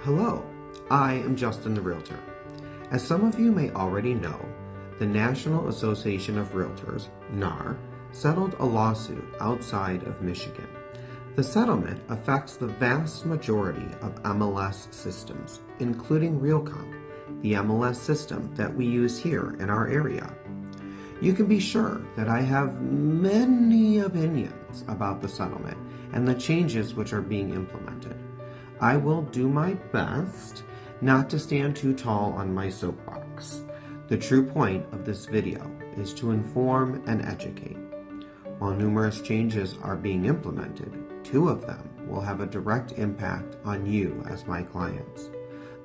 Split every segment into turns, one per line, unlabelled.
Hello, I am Justin the Realtor. As some of you may already know, the National Association of Realtors, NAR, settled a lawsuit outside of Michigan. The settlement affects the vast majority of MLS systems, including Realcomp, the MLS system that we use here in our area. You can be sure that I have many opinions about the settlement and the changes which are being implemented. I will do my best not to stand too tall on my soapbox. The true point of this video is to inform and educate. While numerous changes are being implemented, 2 of them will have a direct impact on you as my clients.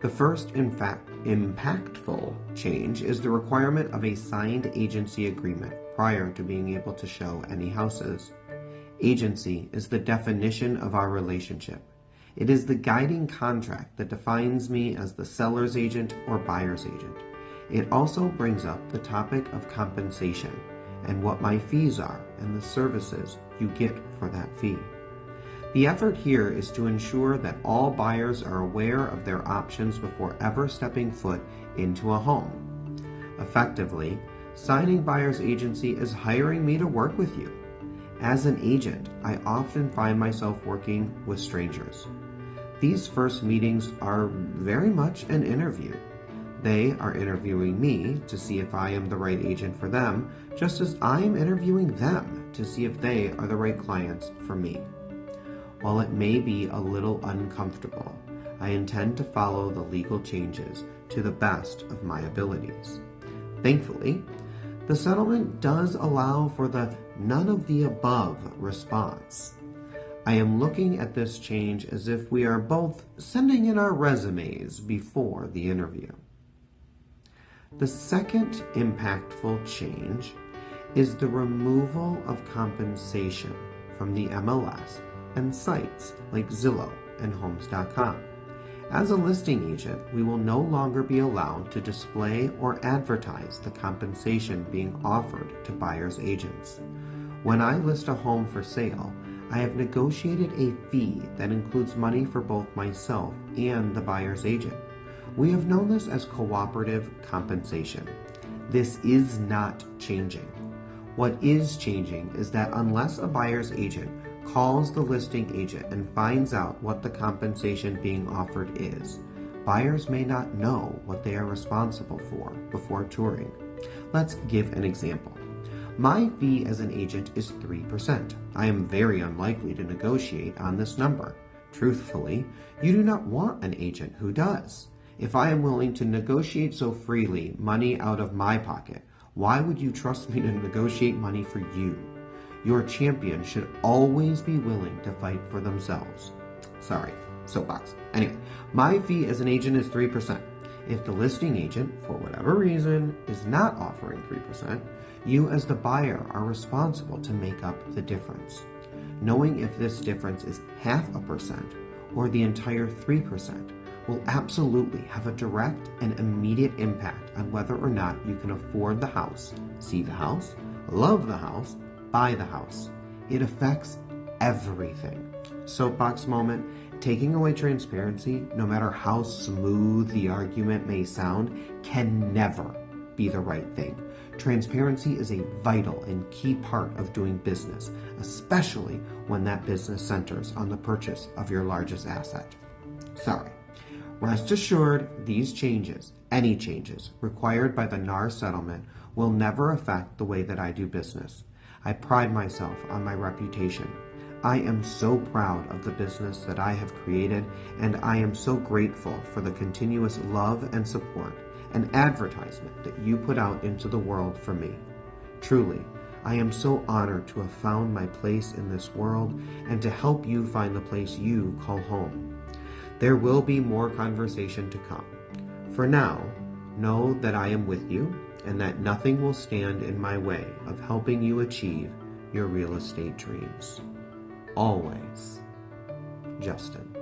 The first, impactful change is the requirement of a signed agency agreement prior to being able to show any houses. Agency is the definition of our relationship. It is the guiding contract that defines me as the seller's agent or buyer's agent. It also brings up the topic of compensation and what my fees are and the services you get for that fee. The effort here is to ensure that all buyers are aware of their options before ever stepping foot into a home. Effectively, signing buyer's agency is hiring me to work with you. As an agent, I often find myself working with strangers. These first meetings are very much an interview. They are interviewing me to see if I am the right agent for them, just as I am interviewing them to see if they are the right clients for me. While it may be a little uncomfortable, I intend to follow the legal changes to the best of my abilities. Thankfully, the settlement does allow for the none of the above response. I am looking at this change as if we are both sending in our resumes before the interview. The second impactful change is the removal of compensation from the MLS and sites like Zillow and Homes.com. As a listing agent, we will no longer be allowed to display or advertise the compensation being offered to buyer's agents. When I list a home for sale, I have negotiated a fee that includes money for both myself and the buyer's agent. We have known this as cooperative compensation. This is not changing. What is changing is that unless a buyer's agent calls the listing agent and finds out what the compensation being offered is, buyers may not know what they are responsible for before touring. Let's give an example. My fee as an agent is 3%. I am very unlikely to negotiate on this number. Truthfully, you do not want an agent who does. If I am willing to negotiate so freely money out of my pocket, why would you trust me to negotiate money for you? Your champion should always be willing to fight for themselves. Sorry, soapbox. Anyway, my fee as an agent is 3%. If the listing agent, for whatever reason, is not offering 3%, you as the buyer are responsible to make up the difference. Knowing if this difference is 0.5% or the entire 3% will absolutely have a direct and immediate impact on whether or not you can afford the house, see the house, love the house, buy the house. It affects everything. Soapbox moment, taking away transparency, no matter how smooth the argument may sound, can never be the right thing. Transparency is a vital and key part of doing business, especially when that business centers on the purchase of your largest asset. Sorry. Rest assured, these changes, any changes required by the NAR settlement, will never affect the way that I do business. I pride myself on my reputation. I am so proud of the business that I have created, and I am so grateful for the continuous love and support and advertisement that you put out into the world for me. Truly, I am so honored to have found my place in this world and to help you find the place you call home. There will be more conversation to come. For now, know that I am with you and that nothing will stand in my way of helping you achieve your real estate dreams. Always, Justin.